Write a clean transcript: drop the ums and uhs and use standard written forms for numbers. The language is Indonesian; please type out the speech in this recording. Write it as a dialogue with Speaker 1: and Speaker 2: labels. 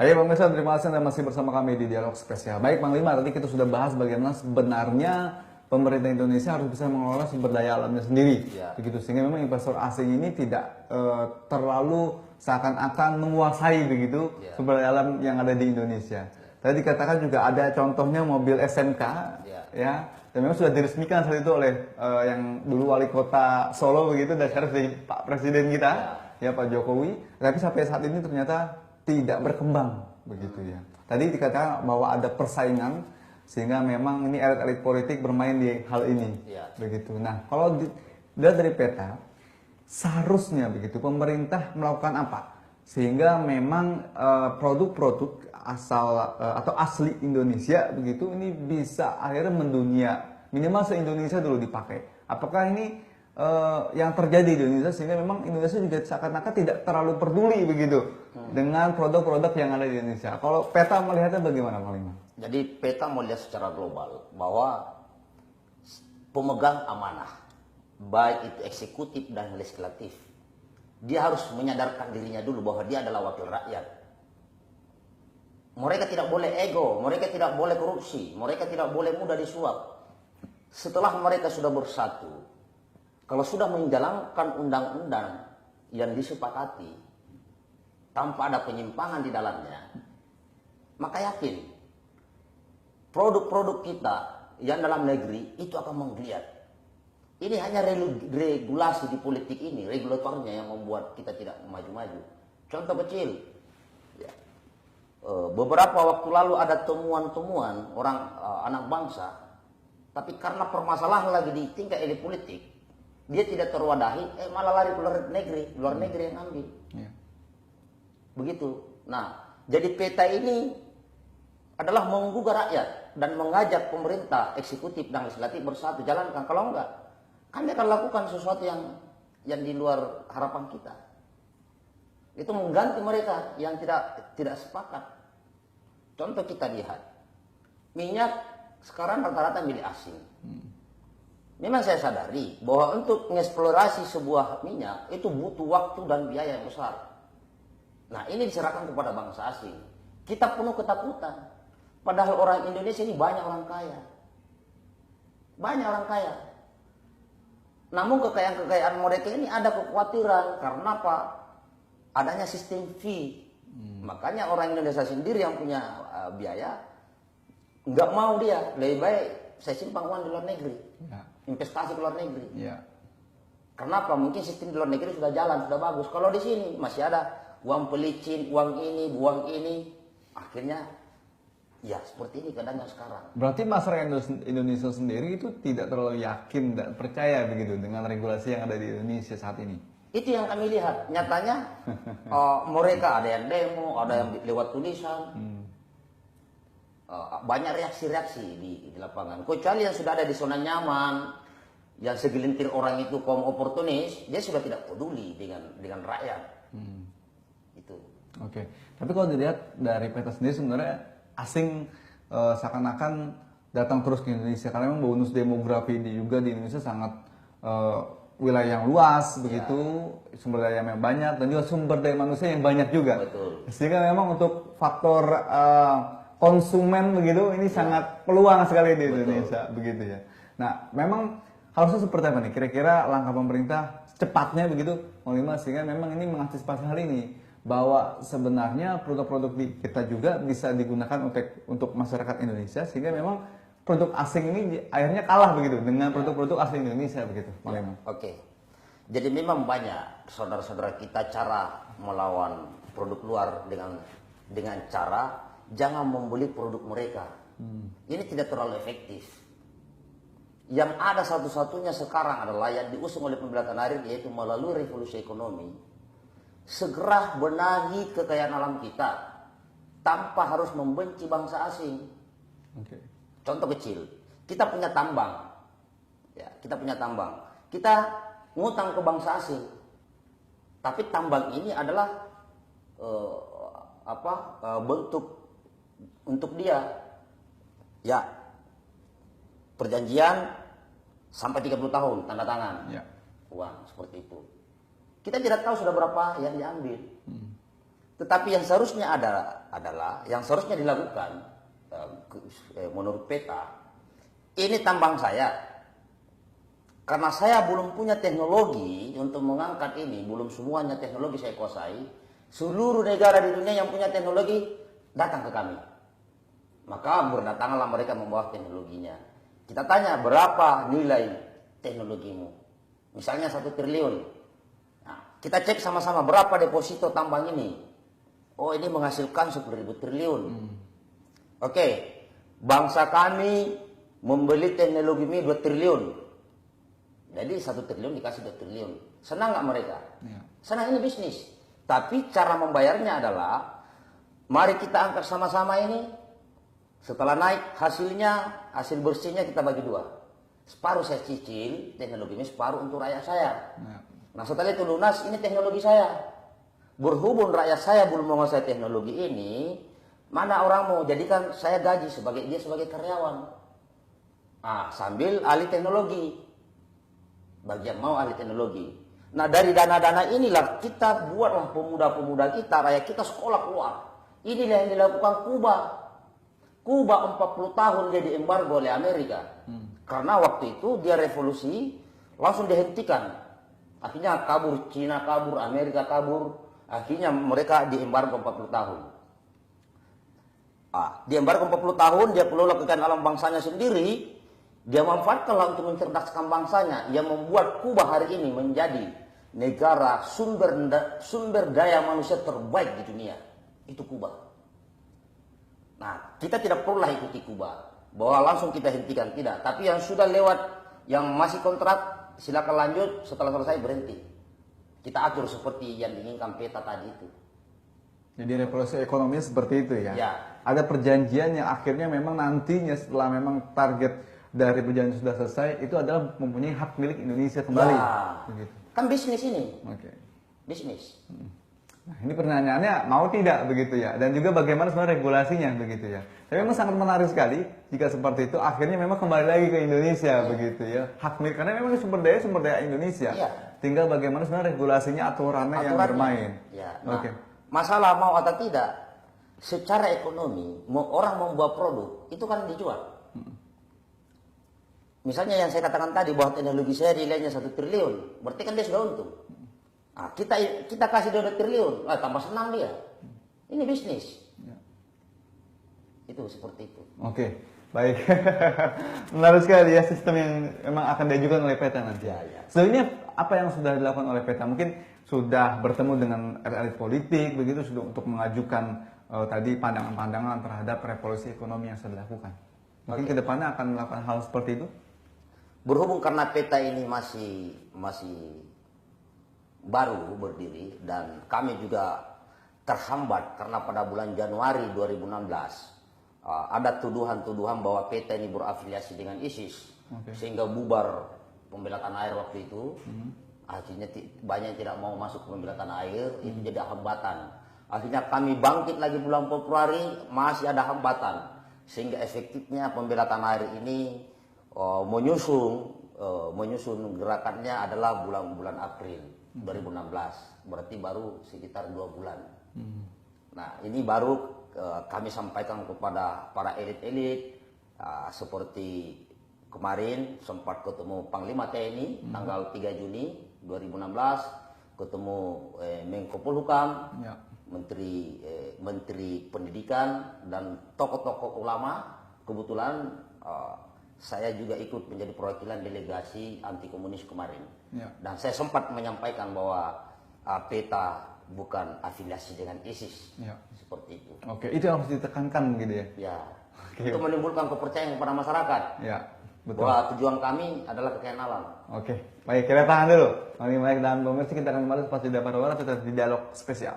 Speaker 1: Baik, pemirsa, terima kasih Anda masih bersama kami di Dialog Spesial. Baik, Bang Lima, tadi kita sudah bahas bagaimana sebenarnya pemerintah Indonesia harus bisa mengelola sumber daya alamnya sendiri.
Speaker 2: Ya.
Speaker 1: Begitu, sehingga memang investor asing ini tidak terlalu seakan-akan menguasai begitu
Speaker 2: Ya.
Speaker 1: sumber daya alam yang ada di Indonesia. Tadi dikatakan juga ada contohnya mobil SMK, ya, dan memang sudah diresmikan saat itu oleh yang dulu wali kota Solo begitu, dan sekarang jadi Pak Presiden kita, ya Pak Jokowi. Tapi sampai saat ini ternyata tidak berkembang begitu ya. Tadi dikatakan bahwa ada persaingan sehingga memang ini elit-elit politik bermain di hal ini, begitu. Nah, kalau dilihat dari peta, seharusnya begitu pemerintah melakukan apa sehingga memang produk-produk asal atau asli Indonesia begitu ini bisa akhirnya mendunia, minimal se-Indonesia dulu dipakai. Apakah ini yang terjadi di Indonesia sehingga memang Indonesia juga seakan-akan tidak terlalu peduli begitu dengan produk-produk yang ada di Indonesia. Kalau peta melihatnya bagaimana, Pak Lima?
Speaker 2: Jadi peta melihat secara global bahwa pemegang amanah, baik itu eksekutif dan legislatif, dia harus menyadarkan dirinya dulu bahwa dia adalah wakil rakyat. Mereka tidak boleh ego, mereka tidak boleh korupsi, mereka tidak boleh mudah disuap. Setelah mereka sudah bersatu, kalau sudah menjalankan undang-undang yang disepakati tanpa ada penyimpangan di dalamnya, maka yakin produk-produk kita yang dalam negeri itu akan menggeliat. Ini hanya regulasi di politik ini, regulatornya yang membuat kita tidak maju-maju. Contoh kecil, beberapa waktu lalu ada temuan-temuan orang anak bangsa, tapi karena permasalahan lagi di tingkat elit politik, dia tidak terwadahi, malah lari ke luar negeri yang ambil. Begitu. Nah, jadi peta ini adalah menggugah rakyat dan mengajak pemerintah, eksekutif dan legislatif bersatu jalankan. Kalau enggak, kami akan lakukan sesuatu yang di luar harapan kita. Itu mengganti mereka yang tidak sepakat. Contoh kita lihat, minyak sekarang rata-rata milik asing. Memang saya sadari bahwa untuk mengeksplorasi sebuah minyak itu butuh waktu dan biaya yang besar. Nah, ini diserahkan kepada bangsa asing. Kita penuh ketakutan. Padahal orang Indonesia ini banyak orang kaya. Banyak orang kaya. Namun kekayaan-kekayaan mereka ini ada kekhawatiran. Karena apa? Adanya sistem fee. Makanya orang Indonesia sendiri yang punya biaya, nggak mau dia. Lebih baik saya simpan uang di luar negeri. Investasi ke luar negeri. Kenapa? Mungkin sistem di luar negeri sudah jalan, sudah bagus. Kalau di sini masih ada uang pelicin, uang ini. Akhirnya ya seperti ini keadaannya sekarang.
Speaker 1: Berarti masyarakat Indonesia sendiri itu tidak terlalu yakin dan percaya begitu dengan regulasi yang ada di Indonesia saat ini.
Speaker 2: Itu yang kami lihat. Nyatanya mereka ada yang demo, ada yang lewat tulisan. Banyak reaksi-reaksi di lapangan. Kecuali yang sudah ada di zona nyaman, yang segelintir orang itu kaum oportunis, dia sudah tidak peduli dengan rakyat. Itu.
Speaker 1: Oke. Tapi kalau dilihat dari peta sendiri sebenarnya asing seakan-akan datang terus ke Indonesia karena memang bonus demografi ini juga di Indonesia sangat wilayah yang luas begitu, sumber daya yang banyak dan juga sumber daya manusia yang banyak juga.
Speaker 2: Betul.
Speaker 1: Sehingga memang untuk faktor konsumen begitu ini sangat peluang sekali di Indonesia begitu ya. Nah, memang harusnya seperti apa nih kira-kira langkah pemerintah cepatnya begitu Lima sehingga memang ini mengantisipasi hal ini bahwa sebenarnya produk-produk kita juga bisa digunakan untuk masyarakat Indonesia sehingga memang produk asing ini akhirnya kalah begitu dengan produk-produk asli Indonesia begitu Lima.
Speaker 2: Oke. Jadi memang banyak saudara-saudara kita cara melawan produk luar dengan cara jangan membeli produk mereka. Ini tidak terlalu efektif. Yang ada satu-satunya sekarang adalah yang diusung oleh pembelajaran Arif, yaitu melalui revolusi ekonomi. Segera benahi kekayaan alam kita tanpa harus membenci bangsa asing. Contoh kecil, kita punya tambang. Kita ngutang ke bangsa asing. Tapi tambang ini adalah bentuk untuk dia perjanjian sampai 30 tahun tanda tangan uang seperti itu. Kita tidak tahu sudah berapa yang diambil. Tetapi yang seharusnya adalah yang seharusnya dilakukan menurut peta, ini tambang saya. Karena saya belum punya teknologi untuk mengangkat ini, belum semuanya teknologi saya kuasai. Seluruh negara di dunia yang punya teknologi datang ke kami. Maka berdatanganlah mereka membawa teknologinya. Kita tanya berapa nilai teknologimu. Misalnya 1 triliun. Nah, kita cek sama-sama berapa deposito tambang ini. Oh, ini menghasilkan 10.000 triliun. Oke, bangsa kami membeli teknologi ini 2 triliun. Jadi 1 triliun dikasih 2 triliun. Senang nggak mereka? Ya. Senang, ini bisnis. Tapi cara membayarnya adalah, mari kita angkat sama-sama ini. Setelah naik hasilnya, hasil bersihnya kita bagi 2. Separuh saya cicil teknologi ini, separuh untuk rakyat saya. Ya. Nah setelah itu lunas, ini teknologi saya. Berhubung rakyat saya belum menguasai teknologi ini, mana orang mau jadikan saya gaji dia sebagai karyawan. Sambil ahli teknologi. Bagi yang mau ahli teknologi. Nah dari dana-dana inilah kita buatlah pemuda-pemuda kita, rakyat kita sekolah keluar. Inilah yang dilakukan Kuba. Kuba 40 tahun dia diembargo oleh Amerika. Karena waktu itu dia revolusi, langsung dihentikan. Akhirnya kabur, Cina kabur, Amerika kabur. Akhirnya mereka diembargo 40 tahun. Diembargo 40 tahun, dia kelola kekayaan alam bangsanya sendiri. Dia manfaatkanlah untuk mencerdaskan bangsanya. Yang membuat Kuba hari ini menjadi negara sumber daya manusia terbaik di dunia. Itu Kuba. Nah, kita tidak perlulah ikuti Kuba. Bahwa langsung kita hentikan, tidak. Tapi yang sudah lewat, yang masih kontrak, silakan lanjut, setelah selesai berhenti. Kita atur seperti yang diinginkan peta tadi itu.
Speaker 1: Jadi revolusi ekonomi seperti itu ya?
Speaker 2: Ya.
Speaker 1: Ada perjanjian yang akhirnya memang nantinya setelah memang target dari perjanjian sudah selesai, itu adalah mempunyai hak milik Indonesia kembali.
Speaker 2: Ya.
Speaker 1: Begitu.
Speaker 2: Kan bisnis ini.
Speaker 1: Oke.
Speaker 2: Bisnis.
Speaker 1: Nah, ini pertanyaannya mau tidak begitu ya, dan juga bagaimana sebenarnya regulasinya begitu ya. Tapi memang sangat menarik sekali jika seperti itu akhirnya memang kembali lagi ke Indonesia begitu ya, hak milik, karena memang sumber daya Indonesia. Tinggal bagaimana sebenarnya regulasinya, aturannya yang bermain.
Speaker 2: Ya. Nah, masalah mau atau tidak, secara ekonomi orang membuat produk itu kan dijual. Misalnya yang saya katakan tadi bahwa teknologi saya nilainya 1 triliun, berarti kan dia sudah untung. Kita kasih 2 triliun, tambah senang dia. Ini bisnis. Ya. Itu seperti itu.
Speaker 1: Oke, baik. Menarik sekali ya sistem yang memang akan diajukan oleh peta nanti.
Speaker 2: Ya.
Speaker 1: Sejauh ini apa yang sudah dilakukan oleh peta? Mungkin sudah bertemu dengan elit politik begitu sudah untuk mengajukan tadi pandangan-pandangan terhadap revolusi ekonomi yang sudah dilakukan. Mungkin kedepannya akan melakukan hal seperti itu.
Speaker 2: Berhubung karena peta ini masih baru berdiri dan kami juga terhambat karena pada bulan Januari 2016 ada tuduhan-tuduhan bahwa peta ini berafiliasi dengan ISIS, sehingga bubar pembela tanah air waktu itu. Akhirnya banyak yang tidak mau masuk ke pembela tanah air, itu jadi hambatan. Akhirnya kami bangkit lagi bulan Februari, masih ada hambatan, sehingga efektifnya pembela tanah air ini menyusun gerakannya adalah bulan April 2016, berarti baru sekitar 2 bulan. Nah ini baru kami sampaikan kepada para elit-elit, seperti kemarin sempat ketemu Panglima TNI tanggal 3 Juni 2016, ketemu Menko Polhukam, Menteri Pendidikan dan tokoh-tokoh ulama. Kebetulan saya juga ikut menjadi perwakilan delegasi anti komunis kemarin. Dan saya sempat menyampaikan bahwa peta bukan afiliasi dengan ISIS. Seperti itu.
Speaker 1: Oke, itu yang harus ditekankan gitu ya.
Speaker 2: Ya. Untuk menimbulkan kepercayaan kepada masyarakat. Ya, betul. Bahwa tujuan kami adalah kekayaan alam.
Speaker 1: Oke, baik, kita tahan dulu. Mari dan pemirsa, kita akan kembali pas di dapat tetap di dialog spesial.